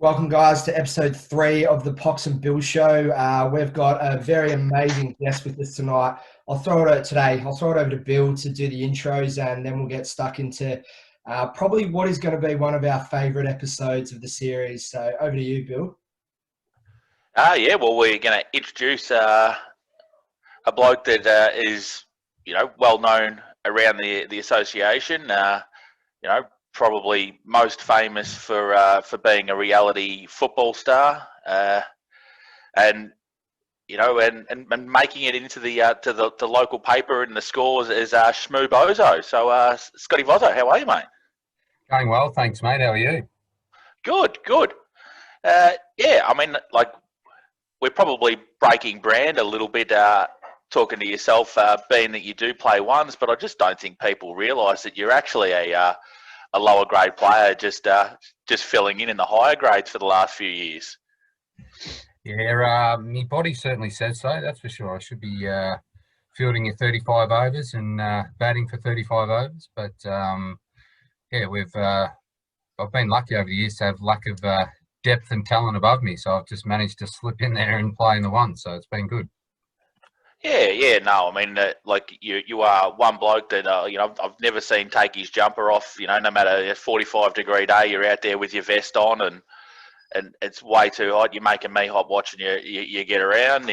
Welcome, guys, to episode 3 of the Pox Bill Show. We've got a very amazing guest with us tonight. I'll throw it over to Bill to do the intros, and then we'll get stuck into probably what is going to be one of our favourite episodes of the series. So over to you, Bill. Well, we're going to introduce a bloke that is, well known around the association. Probably most famous for being a reality football star, and making it into the local paper and the scores is Shmoo Vozzo. So, Scotty Vozzo, how are you, mate? Going well, thanks, mate. How are you? Good. We're probably breaking brand a little bit, talking to yourself, being that you do play ones, but I just don't think people realise that you're actually a lower grade player, just filling in the higher grades for the last few years. Yeah, my body certainly says so, that's for sure. I should be fielding at 35 overs and batting for 35 overs. But, I've been lucky over the years to have lack of depth and talent above me. So I've just managed to slip in there and play in the one. So it's been good. No, I mean, you are one bloke that, I've never seen take his jumper off, no matter a 45-degree day, you're out there with your vest on and it's way too hot. You're making me hot watching you get around.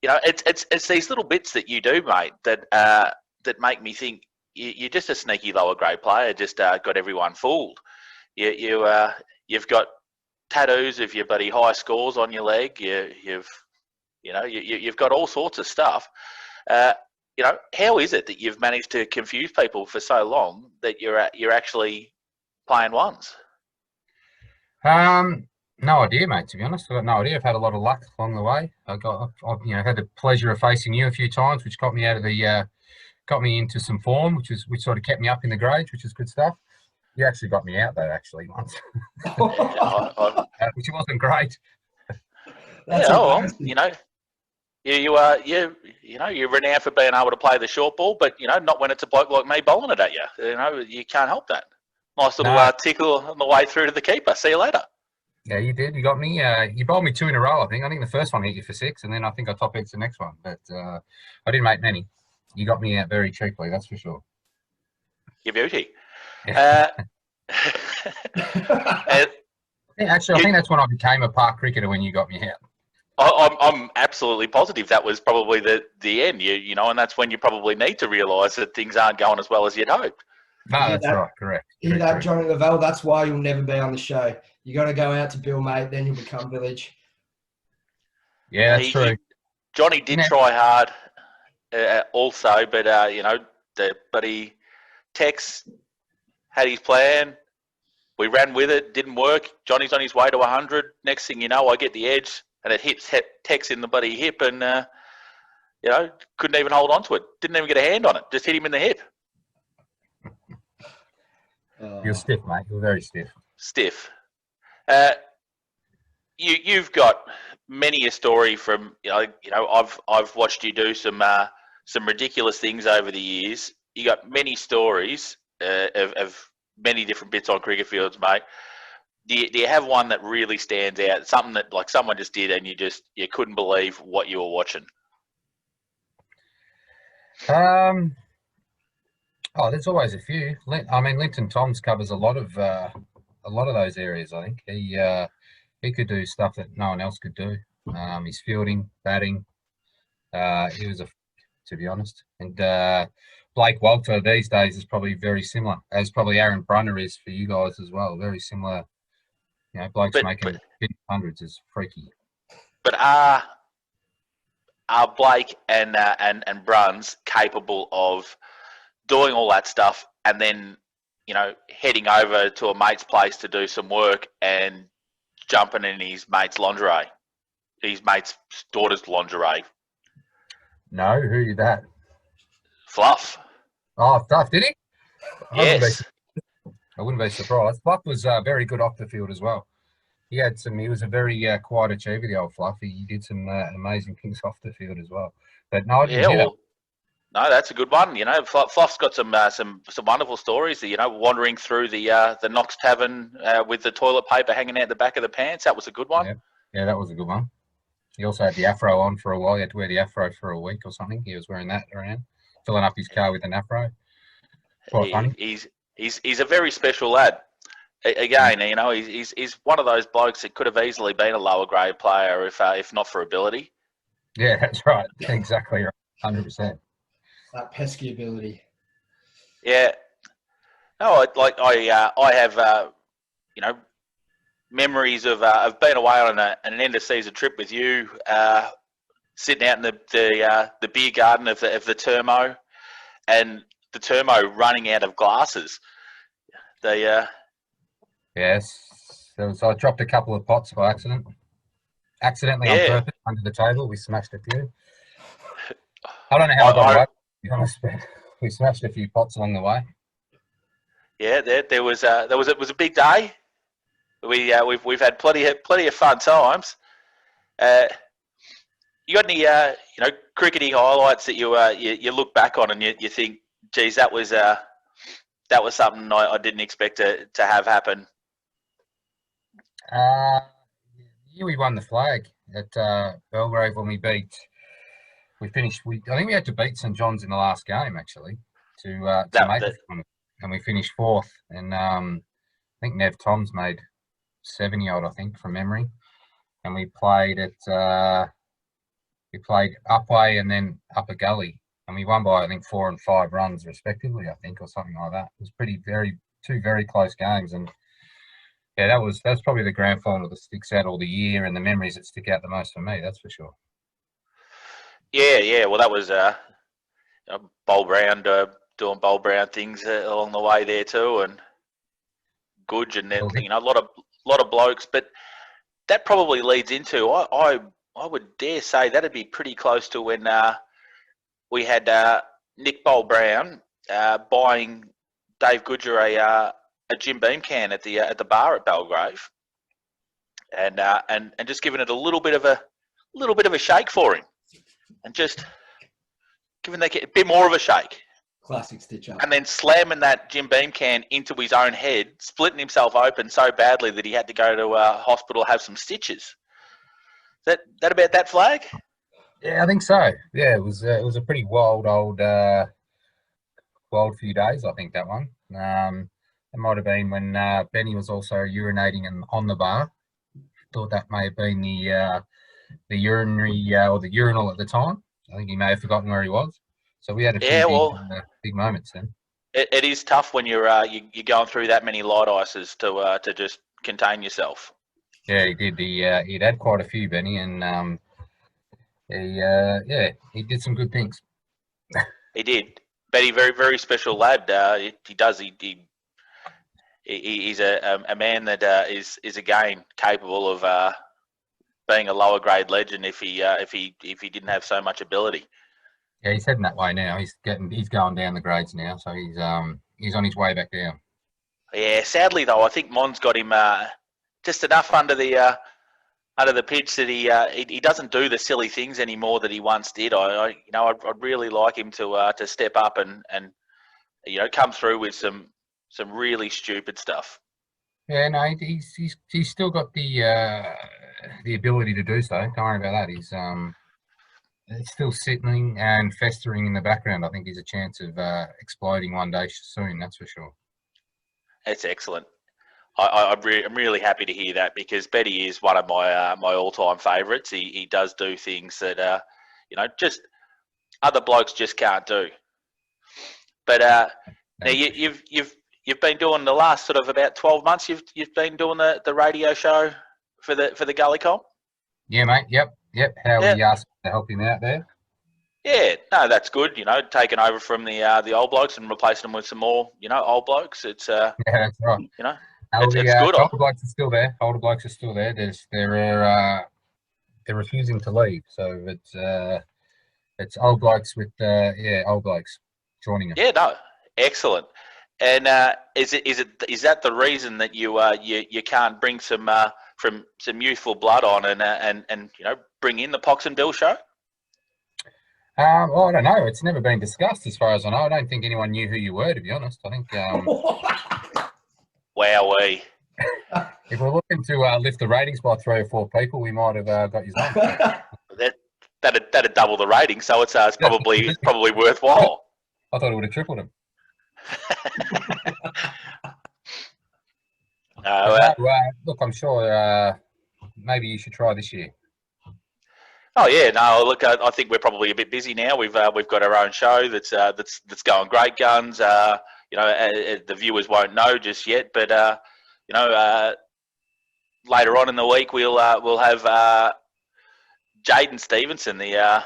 It's these little bits that you do, mate, that make me think you're just a sneaky lower grade player, just got everyone fooled. You've got tattoos of your bloody high scores on your leg. You've got all sorts of stuff. How is it that you've managed to confuse people for so long that you're actually playing ones? No idea, mate. To be honest, I've got no idea. I've had a lot of luck along the way. I've had the pleasure of facing you a few times, which got me got me into some form, which sort of kept me up in the grades, which is good stuff. You actually got me out though, actually once, which wasn't great. You're renowned for being able to play the short ball, but not when it's a bloke like me bowling it at you. You can't help that. Nice little tickle on the way through to the keeper. See you later. Yeah, you did. You got me. You bowled me 2 in a row, I think. I think the first one hit you for 6, and then I think I top edged the next one. But I didn't make many. You got me out very cheaply, that's for sure. You beauty. Yeah. Actually, I think that's when I became a park cricketer, when you got me out. I'm absolutely positive that was probably the end, and that's when you probably need to realise that things aren't going as well as you'd hoped. No, that's right, correct. Hear that, Johnny Lavelle? That's why you'll never be on the show. You got to go out to Bill, mate, then you'll become village. Yeah, that's true. Johnny did try hard also, but he Tex had his plan. We ran with it, didn't work. Johnny's on his way to 100. Next thing you know, I get the edge, and it hits Tex in the bloody hip, and couldn't even hold on to it. Didn't even get a hand on it. Just hit him in the hip. You're stiff, mate. You're very stiff. Stiff. You've got many a story from I've watched you do some ridiculous things over the years. You got many stories of many different bits on cricket fields, mate. Do you have one that really stands out? Something that like someone just did and you couldn't believe what you were watching? There's always a few. I mean, Linton Toms covers a lot of those areas. I think he could do stuff that no one else could do. His fielding, batting, he was to be honest. And Blake Walter these days is probably very similar, as probably Aaron Brunner is for you guys as well. Very similar. Blokes making hundreds is freaky. But are Blake and Bruns capable of doing all that stuff and then, heading over to a mate's place to do some work and jumping in his mate's lingerie, his mate's daughter's lingerie? No, who that? Fluff. Oh, Fluff, did he? Yes. I wouldn't be surprised. Fluff was very good off the field as well. He was a very quiet achiever, the old Fluff. He did some amazing things off the field as well. But no, I didn't hear that. No, that's a good one. You know, Fluff's got some wonderful stories. You know, wandering through the Knox Tavern with the toilet paper hanging out the back of the pants. That was a good one. Yeah, that was a good one. He also had the afro on for a while. He had to wear the afro for a week or something. He was wearing that around, filling up his car with an afro. Quite funny. He's a very special lad. Again, you know, he's one of those blokes that could have easily been a lower grade player if not for ability. Yeah, that's right. Exactly right. 100%. That pesky ability. Yeah. No, I have you know, memories of being away on an end of season trip with you, sitting out in the beer garden of the Termo, and the Termo running out of glasses. Yes. I dropped a couple of pots by accident. Accidentally on purpose under the table. We smashed a few. I don't know how I got away, to be honest, but we smashed a few pots along the way. Yeah, there was it was a big day. We've had plenty of fun times. You got any you know, crickety highlights that you look back on and you think, geez, that was something I didn't expect to have happen. Yeah, we won the flag at Belgrave when we finished. I think we had to beat St John's in the last game actually to make it, and we finished fourth. And I think Nev Toms made 70 odd, I think, from memory. And we played Upway and then Upper Gully, and we won by I think 4 and 5 runs respectively, I think, or something like that. It was two very close games, and yeah, that's probably the grand final that sticks out all the year, and the memories that stick out the most for me. That's for sure. Yeah. Well, that was Bowl Brown doing Bowl Brown things along the way there too, and Goodge, and then, you know, a lot of blokes. But that probably leads into I would dare say that'd be pretty close to when we had Nick Bowl Brown buying Dave Goodger a Jim Beam can at the bar at Belgrave, and just giving it a little bit of a shake for him, and just giving a bit more of a shake. Classic stitch up. And then slamming that Jim Beam can into his own head, splitting himself open so badly that he had to go to hospital, have some stitches. That about that flag? Yeah, I think so. Yeah, it was a pretty wild few days, I think, that one. It might have been when Benny was also urinating on the bar. Thought that may have been the urinary or the urinal at the time. I think he may have forgotten where he was. So we had a few big moments then. It is tough when you're going through that many light ices to just contain yourself. Yeah, he did. He'd had quite a few, Benny, and he did some good things. He did. Benny, very, very special lad. He's a man that is again capable of being a lower grade legend if he didn't have so much ability. Yeah, he's heading that way now. He's going down the grades now, so he's on his way back down. Yeah, sadly though, I think Mon's got him just enough under the pitch that he doesn't do the silly things anymore that he once did. I'd really like him to step up and you know, come through with some really stupid stuff. Yeah, no, he's still got the ability to do so. Don't worry about that. He's still sitting and festering in the background. I think he's a chance of exploding one day soon. That's for sure. That's excellent. I'm really happy to hear that, because Betty is one of my all-time favourites. He does do things that you know, just other blokes just can't do. But now you've been doing the last sort of about 12 months. You've been doing the radio show for the Gully Comp. Yeah, mate. Yep. We asked to help him out there. Yeah, no, that's good. You know, taking over from the old blokes and replacing them with some more, you know, old blokes. It's yeah, that's right. You know, it's good. Older blokes are still there. They're refusing to leave. So it's old blokes with old blokes joining them. Yeah, no, excellent. And is that the reason that you can't bring some youthful blood on and you know, bring in the Pox Bill Show? Well, I don't know. It's never been discussed as far as I know. I don't think anyone knew who you were, to be honest. I think Wowee. if we're looking to lift the ratings by 3 or 4 people, we might have got you on. That'd double the rating, so it's probably worthwhile. I thought it would have tripled them. Look, I'm sure maybe you should try this year. Oh yeah, no. Look, I think we're probably a bit busy now. We've got our own show that's going great guns. The viewers won't know just yet, but later on in the week we'll have Jaden Stevenson, the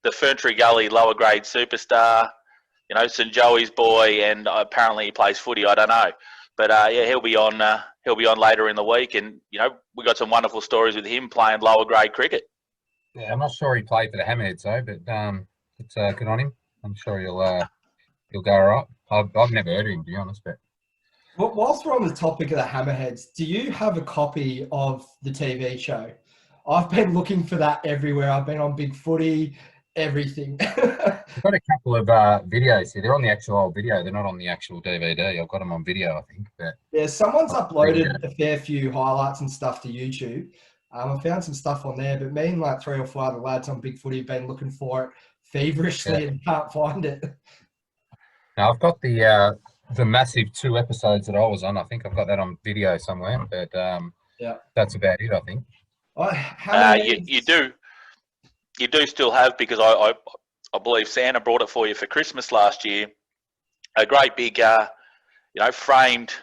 Ferntree Gully lower grade superstar. St Joey's boy, and apparently he plays footy. I don't know, but he'll be on later in the week, and we got some wonderful stories with him playing lower grade cricket. Yeah, I'm not sure he played for the Hammerheads though, but it's good on him. I'm sure he'll go all right. I've never heard of him, to be honest, but. Well, whilst we're on the topic of the Hammerheads, do you have a copy of the TV show? I've been looking for that everywhere. I've been on Big Footy, everything. I've got a couple of videos here. They're on the actual old video. They're not on the actual DVD. I've got them on video, I think. But yeah, someone's uploaded a fair few highlights and stuff to YouTube. I found some stuff on there, but me and like 3 or 4 other lads on Big Footy have been looking for it feverishly and can't find it. Now, I've got the massive 2 episodes that I was on. I think I've got that on video somewhere, but that's about it, I think. You do still have, because I believe Santa brought it for you for Christmas last year, a great big framed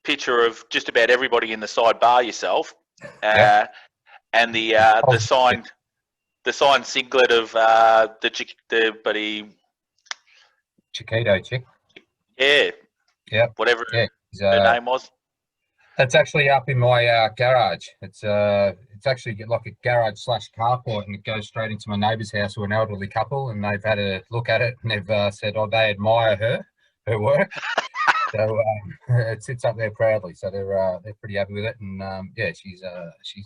picture of just about everybody in the side bar yourself, and the signed singlet of the buddy Chiquito chick. Yeah, whatever her name was. That's actually up in my garage. It's actually like a garage / carport, and it goes straight into my neighbour's house, who are an elderly couple, and they've had a look at it, and they've said, they admire her work. So it sits up there proudly. So they're pretty happy with it, and she's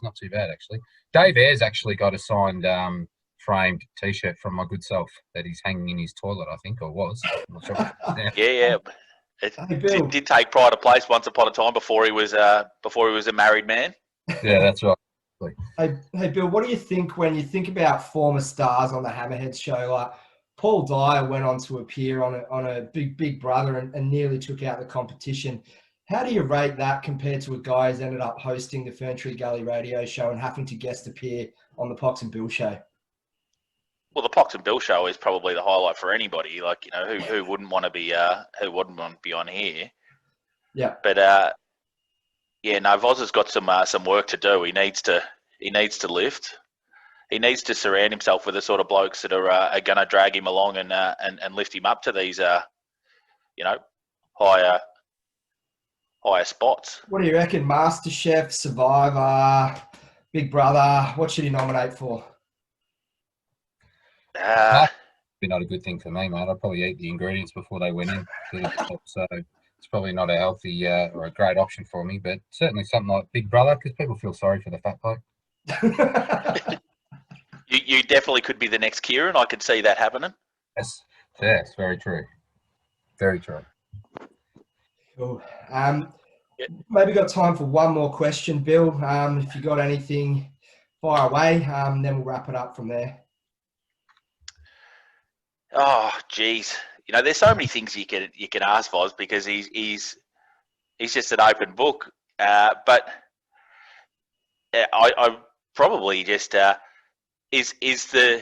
not too bad actually. Dave Ayres actually got a signed framed T-shirt from my good self that he's hanging in his toilet, I think, or was. I'm not sure. Yeah. It did take pride of place once upon a time before he was a married man. Yeah, that's right. Hey, Bill, what do you think when you think about former stars on the Hammerheads show? Like Paul Dyer went on to appear on a Big Brother and nearly took out the competition. How do you rate that compared to a guy who's ended up hosting the Ferntree Gully radio show and having to guest appear on the Pox Bill Show? Well, the Pox Bill Show is probably the highlight for anybody. Like, who wouldn't want to be on here? Yeah. But Vozzo's got some work to do. He needs to lift. He needs to surround himself with the sort of blokes that are going to drag him along and lift him up to these higher spots. What do you reckon? MasterChef, Survivor, Big Brother. What should he nominate for? Be not a good thing for me, mate. I'd probably eat the ingredients before they went in. So it's probably not a healthy or a great option for me, but certainly something like Big Brother, because people feel sorry for the fat bloke. You definitely could be the next Kieran. I could see that happening. Yes, very true. Very true. Cool. Maybe got time for one more question, Bill. If you got anything, fire away. Then we'll wrap it up from there. Oh, geez. There's so many things you can ask Voz, because he's just an open book. But I probably just is the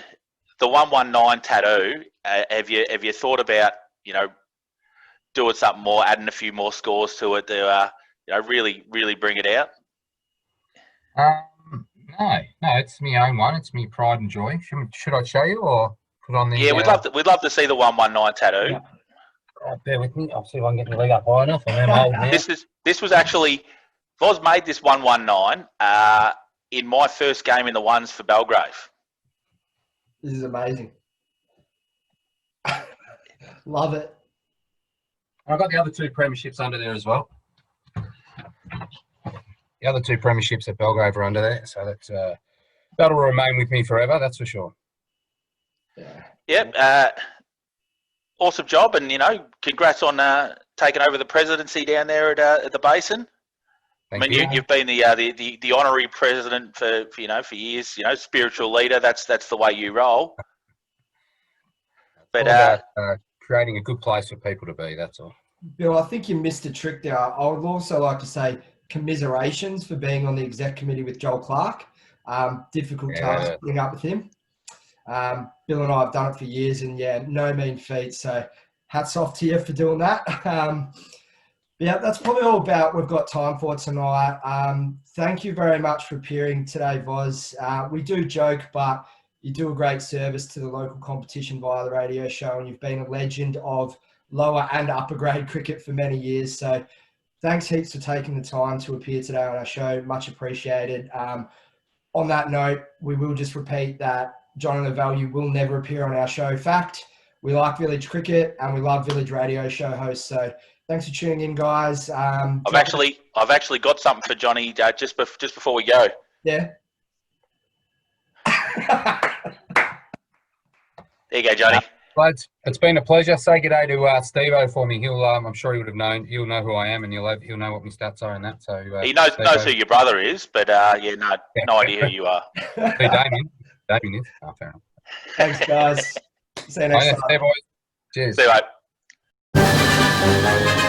119 tattoo. Have you thought about doing something more, adding a few more scores to it to really bring it out? No, it's my own one. It's me pride and joy. Should I show you or? Put on the, we'd love to see the 119 tattoo. Yeah. Bear with me. I'll see if I can get my leg up high enough. I'm old now. This was actually Voz made this 119 in my first game in the ones for Belgrave. This is amazing. Love it. I've got the other 2 premierships under there as well. The other 2 premierships at Belgrave are under there, so that'll remain with me forever. That's for sure. Yep. Awesome job, and congrats on taking over the presidency down there at the Basin. Thank You've been the honorary president for years. Spiritual leader. That's the way you roll. But all about creating a good place for people to be. That's all. Bill, I think you missed a trick there. I would also like to say commiserations for being on the exec committee with Joel Clark. Difficult task to bring up with him. Bill and I have done it for years, and no mean feat. So hats off to you for doing that. Yeah, that's probably all about we've got time for tonight. Thank you very much for appearing today, Voz. We do joke, but you do a great service to the local competition via the radio show, and you've been a legend of lower and upper grade cricket for many years. So thanks heaps for taking the time to appear today on our show. Much appreciated. On that note, we will just repeat that John and the Value will never appear on our show. Fact, we like village cricket and we love village radio show hosts. So thanks for tuning in, guys. I've actually got something for Johnny just before we go. Yeah. There you go, Johnny. Lads, it's been a pleasure. Say good day to Steve-O for me. He'll, I'm sure he would have known. He'll know who I am, and he'll know what my stats are and that. So he knows who your brother is, but no idea who you are. See, Damien is. Oh, fair enough. Thanks, guys. See you next time. See you, boys. Cheers. See you, mate.